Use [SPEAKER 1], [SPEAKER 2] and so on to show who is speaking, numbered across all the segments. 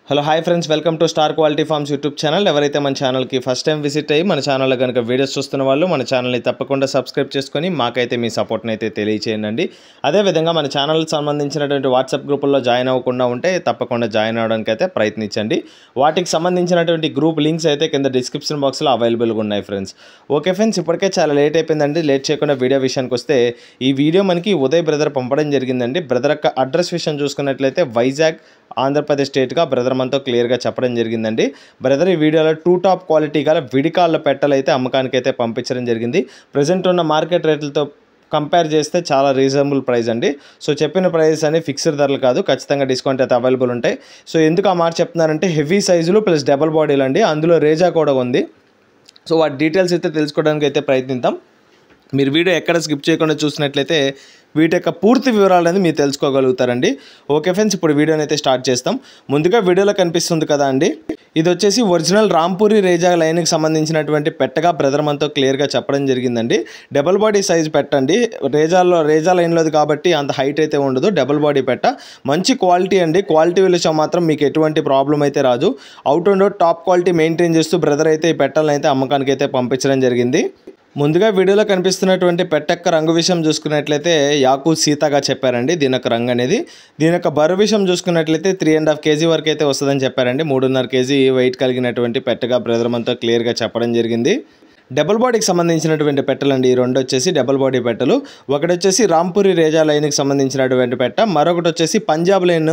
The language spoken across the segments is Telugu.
[SPEAKER 1] Hello hi friends, welcome to star quality forms YouTube channel. ఎవరైతే మన ఛానల్కి ఫస్ట్ టైం విజిట్ అయ్యి మన ఛానల్లో కనుక వీడియోస్ చూస్తున్న వాళ్ళు మన ఛానల్ని తప్పకుండా సబ్స్క్రైబ్ చేసుకొని మాకైతే మీ సపోర్ట్ని అయితే తెలియచేయండి. అదేవిధంగా మన ఛానల్కి సంబంధించినటువంటి వాట్సాప్ గ్రూపుల్లో జాయిన్ అవ్వకుండా ఉంటే తప్పకుండా జాయిన్ అవ్వడానికి అయితే ప్రయత్నించండి. వాటికి సంబంధించినటువంటి గ్రూప్ లింక్స్ అయితే కింద డిస్క్రిప్షన్ బాక్స్లో అవైలబుల్గా ఉన్నాయి ఫ్రెండ్స్. ఓకే ఫ్రెండ్స్, ఇప్పటికే చాలా లేట్ అయిపోయిందండి. లేట్ చేయకుండా వీడియో విషయానికి వస్తే ఈ వీడియో మనకి ఉదయ్ బ్రదర్ పంపడం జరిగిందండి. బ్రదర్ యొక్క అడ్రస్ విషయం చూసుకున్నట్లయితే వైజాగ్ ఆంధ్రప్రదేశ్ స్టేట్గా బ్రదర్ మనతో క్లియర్గా చెప్పడం జరిగిందండి. బ్రదర్ ఈ వీడియోలో 2 టాప్ క్వాలిటీ గల విడికాళ్ళ పెట్టలు అయితే అమ్మకానికి అయితే పంపించడం జరిగింది. ప్రజెంట్ ఉన్న మార్కెట్ రేట్లతో కంపేర్ చేస్తే చాలా రీజనబుల్ ప్రైస్ అండి. సో చెప్పిన ప్రైస్ అని ఫిక్స్డ్ ధరలు కాదు, ఖచ్చితంగా డిస్కౌంట్ అయితే అవైలబుల్ ఉంటాయి. సో ఎందుకు ఆ మాట చెప్తున్నారంటే హెవీ సైజులు ప్లస్ డబల్ బాడీలు అండి, అందులో రేజా కూడా ఉంది. సో వాటి డీటెయిల్స్ అయితే తెలుసుకోవడానికి అయితే ప్రయత్నిద్దాం. మీరు వీడియో ఎక్కడ స్కిప్ చేయకుండా చూసినట్లయితే వీటి యొక్క పూర్తి వివరాలు అనేది మీరు తెలుసుకోగలుగుతారండి. ఓకే ఫ్రెండ్స్, ఇప్పుడు వీడియోని అయితే స్టార్ట్ చేస్తాం. ముందుగా వీడియోలో కనిపిస్తుంది కదా అండి, ఇది వచ్చేసి ఒరిజినల్ రాంపూరి రేజా లైన్కి సంబంధించినటువంటి పెట్టగా బ్రదర్ మనతో క్లియర్గా చెప్పడం జరిగిందండి. డబుల్ బాడీ సైజ్ పెట్టండి, రేజా లైన్లోది కాబట్టి అంత హైట్ అయితే ఉండదు. డబుల్ బాడీ పెట్ట మంచి క్వాలిటీ అండి. క్వాలిటీ విషయం మాత్రం మీకు ఎటువంటి ప్రాబ్లం అయితే రాదు. Out and out top quality maintain చేస్తూ బ్రదర్ అయితే ఈ పెట్టాలను అయితే అమ్మకానికి అయితే పంపించడం జరిగింది. ముందుగా వీడియోలో కనిపిస్తున్నటువంటి పెట్టెక్క రంగు విషయం చూసుకున్నట్లయితే యాకు సీతాగా చెప్పారండి. దీని యొక్క రంగు అనేది, దీని యొక్క బరువు విషయం చూసుకున్నట్లయితే 3.5 kg వరకు అయితే వస్తుందని చెప్పారండి. 3.5 kg వెయిట్ కలిగినటువంటి పెట్టగా బ్రదర్ మనతో క్లియర్గా చెప్పడం జరిగింది. డబుల్ బాడీకి సంబంధించినటువంటి పెట్టలండి ఈ రెండు వచ్చేసి డబుల్ బాడీ పెట్టలు. ఒకటి వచ్చేసి రాంపూరి రేజా లైన్కి సంబంధించినటువంటి పెట్ట, మరొకటి వచ్చేసి పంజాబ్ లైన్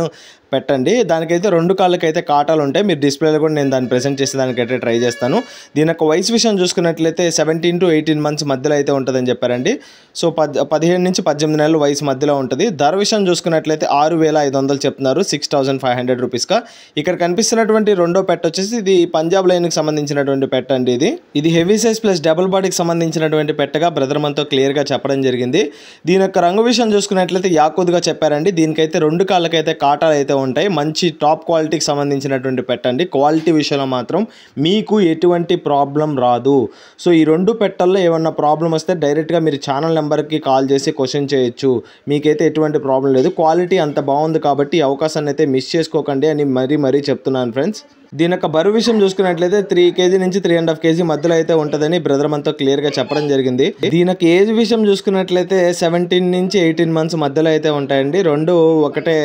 [SPEAKER 1] పెట్టండి. దానికైతే 2 కాళ్ళకైతే కాటాలు ఉంటాయి. మీరు డిస్ప్లేలో కూడా నేను దాన్ని ప్రెజెంట్ చేసే దానికైతే ట్రై చేస్తాను. దీని యొక్క వయసు విషయం చూసుకున్నట్లయితే 17 to 18 months మధ్యలో అయితే ఉంటుందని చెప్పారండి. సో 17 నుంచి 18 నెలల వయసు మధ్యలో ఉంటుంది. ధర విషయం చూసుకున్నట్లయితే 6,500 చెప్తున్నారు, 6,500 రూపీస్గా. ఇక్కడ కనిపిస్తున్నటువంటి రెండో పెట్ట వచ్చేసి ఇది పంజాబ్ లైన్కి సంబంధించినటువంటి పెట్ట అండి. ఇది హెవీ సైజ్ ప్లస్ డబుల్ బాడీకి సంబంధించినటువంటి పెట్టగా బ్రదర్ మనతో క్లియర్గా చెప్పడం జరిగింది. దీని యొక్క రంగు విషయం చూసుకున్నట్లయితే యాకుద్గా చెప్పారండి. దీనికైతే 2 కాళ్ళకైతే కాటాలు అయితే ఉంటాయి. మంచి టాప్ క్వాలిటీకి సంబంధించినటువంటి పెట్టండి. క్వాలిటీ విషయంలో మాత్రం మీకు ఎటువంటి ప్రాబ్లం రాదు. సో ఈ 2 పెట్టల్లో ఏమన్నా ప్రాబ్లం వస్తే డైరెక్ట్గా మీరు ఛానల్ నెంబర్కి కాల్ చేసి క్వశ్చన్ చేయొచ్చు. మీకైతే ఎటువంటి ప్రాబ్లం లేదు. క్వాలిటీ అంత బాగుంది కాబట్టి ఈ అవకాశాన్ని అయితే మిస్ చేసుకోకండి అని మరీ చెప్తున్నాను ఫ్రెండ్స్. దీని యొక్క బరువు విషయం చూసుకున్నట్లయితే 3 kg నుంచి 3.5 kg మధ్యలో అయితే ఉంటుందని బ్రదర్ మనతో క్లియర్గా చెప్పడం జరిగింది. దీని యొక్క ఏజ్ విషయం చూసుకున్నట్లయితే 17 నుంచి 18 months మధ్యలో అయితే ఉంటాయండి. రెండు ఒకటే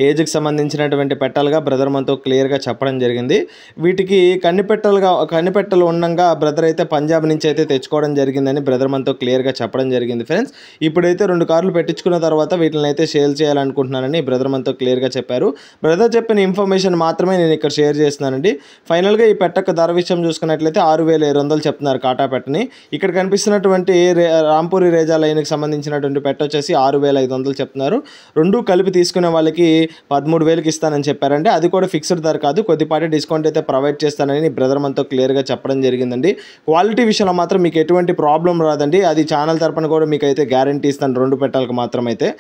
[SPEAKER 1] ఏజ్కి సంబంధించినటువంటి పెట్టాలుగా బ్రదర్ మనతో క్లియర్గా చెప్పడం జరిగింది. వీటికి కన్నిపెట్టలు ఉండగా బ్రదర్ అయితే పంజాబ్ నుంచి అయితే తెచ్చుకోవడం జరిగిందని బ్రదర్ మనతో క్లియర్గా చెప్పడం జరిగింది ఫ్రెండ్స్. ఇప్పుడైతే 2 కార్లు పెట్టించుకున్న తర్వాత వీటిని అయితే సేల్ చేయాలనుకుంటున్నానని బ్రదర్ మనతో క్లియర్గా చెప్పారు. బ్రదర్ చెప్పిన ఇన్ఫర్మేషన్ మాత్రమే నేను ఇక్కడ షేర్ చేస్తున్నాను. ఫైనల్గా ఈ పెట్టక ధర విషయం చూసుకున్నట్లయితే 6,500 చెప్తున్నారు కాటా పెట్టని. ఇక్కడ కనిపిస్తున్నటువంటి రాంపూరి రేజా లైన్కి సంబంధించినటువంటి పెట్ట వచ్చేసి 6,500 చెప్తున్నారు. రెండు కలిపి తీసుకునే వాళ్ళకి 13,000కి ఇస్తానని చెప్పారండి. అది కూడా ఫిక్స్డ్ ధర కాదు, కొద్దిపాటి డిస్కౌంట్ అయితే ప్రొవైడ్ చేస్తానని బ్రదర్ మనతో క్లియర్గా చెప్పడం జరిగిందండి. క్వాలిటీ విషయంలో మాత్రం మీకు ఎటువంటి ప్రాబ్లం రాదండి. అది ఛానల్ తరపున కూడా మీకు అయితే గ్యారంటీ ఇస్తాను 2 పెట్టాలకు మాత్రం అయితే.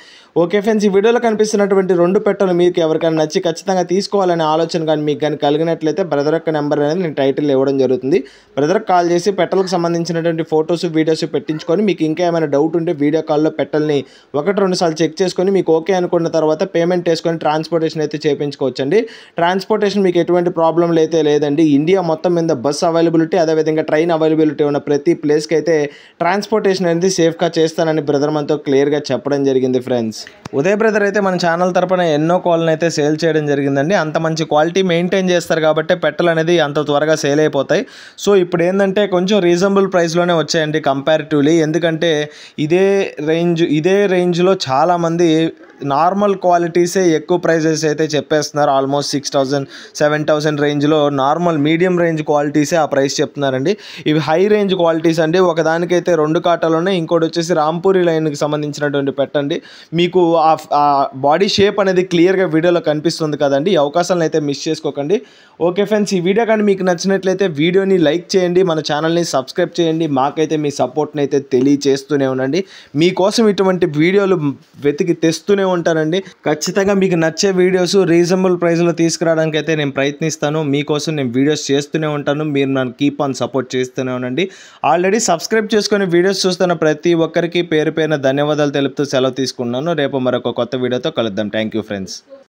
[SPEAKER 1] ఓకే ఫ్రెండ్స్, ఈ వీడియోలో కనిపిస్తున్నటువంటి 2 పెట్టలు మీకు ఎవరికైనా నచ్చి ఖచ్చితంగా తీసుకోవాలనే ఆలోచన కానీ మీకు కానీ కలిగినట్లయితే బ్రదర్ యొక్క నెంబర్ అనేది నేను టైటిల్ ఇవ్వడం జరుగుతుంది. బ్రదర్కి కాల్ చేసి పెట్టలకు సంబంధించినటువంటి ఫొటోస్ వీడియోస్ పెట్టించుకొని మీకు ఇంకా ఏమైనా డౌట్ ఉంటే వీడియో కాల్లో పెట్టల్ని 1-2 సార్లు చెక్ చేసుకొని మీకు ఓకే అనుకున్న తర్వాత పేమెంట్ చేసుకొని ట్రాన్స్పోర్టేషన్ అయితే చేయించుకోవచ్చండి. ట్రాన్స్పోర్టేషన్ మీకు ఎటువంటి ప్రాబ్లం అయితే లేదండి. ఇండియా మొత్తం మీద బస్ అవైలబిలిటీ అదేవిధంగా ట్రైన్ అవైలబిలిటీ ఉన్న ప్రతి ప్లేస్కి అయితే ట్రాన్స్పోర్టేషన్ అనేది సేఫ్గా చేస్తానని బ్రదర్ మనతో క్లియర్గా చెప్పడం జరిగింది ఫ్రెండ్స్. ఉదయ్ బ్రదర్ అయితే మన ఛానల్ తరపున ఎన్నో కాల్ని అయితే సేల్ చేయడం జరిగిందండి. అంత మంచి క్వాలిటీ మెయింటైన్ చేస్తారు కాబట్టి పెట్టలు అనేది అంత త్వరగా సేల్ అయిపోతాయి. సో ఇప్పుడు ఏంటంటే కొంచెం రీజనబుల్ ప్రైస్లోనే వచ్చాయండి కంపారిటివ్లీ. ఎందుకంటే ఇదే రేంజ్లో చాలామంది నార్మల్ క్వాలిటీసే ఎక్కువ ప్రైజెస్ అయితే చెప్పేస్తున్నారు. ఆల్మోస్ట్ 6,000 7,000 రేంజ్లో నార్మల్ మీడియం రేంజ్ క్వాలిటీసే ఆ ప్రైస్ చెప్తున్నారండి. ఇవి హై రేంజ్ క్వాలిటీస్ అండి. ఒకదానికైతే 2 కాటాలు ఉన్నాయి, ఇంకోటి వచ్చేసి రాంపూరి లైన్కి సంబంధించినటువంటి పెట్టండి. మీకు ఆ బాడీ షేప్ అనేది క్లియర్గా వీడియోలో కనిపిస్తుంది కదండి. ఈ అవకాశాలను అయితే మిస్ చేసుకోకండి. ఓకే ఫ్రెండ్స్, ఈ వీడియో కానీ మీకు నచ్చినట్లయితే వీడియోని లైక్ చేయండి, మన ఛానల్ని సబ్స్క్రైబ్ చేయండి. మాకైతే మీ సపోర్ట్ని అయితే తెలియచేస్తూనే ఉండండి. మీకోసం ఇటువంటి వీడియోలు వెతికి తెస్తూనే ఉంటానండి. ఖచ్చితంగా మీకు నచ్చే వీడియోస్ రీజనబుల్ ప్రైస్లో తీసుకురావడానికి అయితే నేను ప్రయత్నిస్తాను. మీకోసం నేను వీడియోస్ చేస్తూనే ఉంటాను. మీరు నన్ను కీప్ ఆన్ సపోర్ట్ చేస్తూనే ఉండండి. ఆల్రెడీ సబ్స్క్రైబ్ చేసుకొని వీడియోస్ చూస్తున్న ప్రతి ఒక్కరికి పేరు పేరున ధన్యవాదాలు తెలుపుతూ సెలవు తీసుకున్నాను. రేపు మరొక కొత్త వీడియోతో కలుద్దాం. Thank you friends.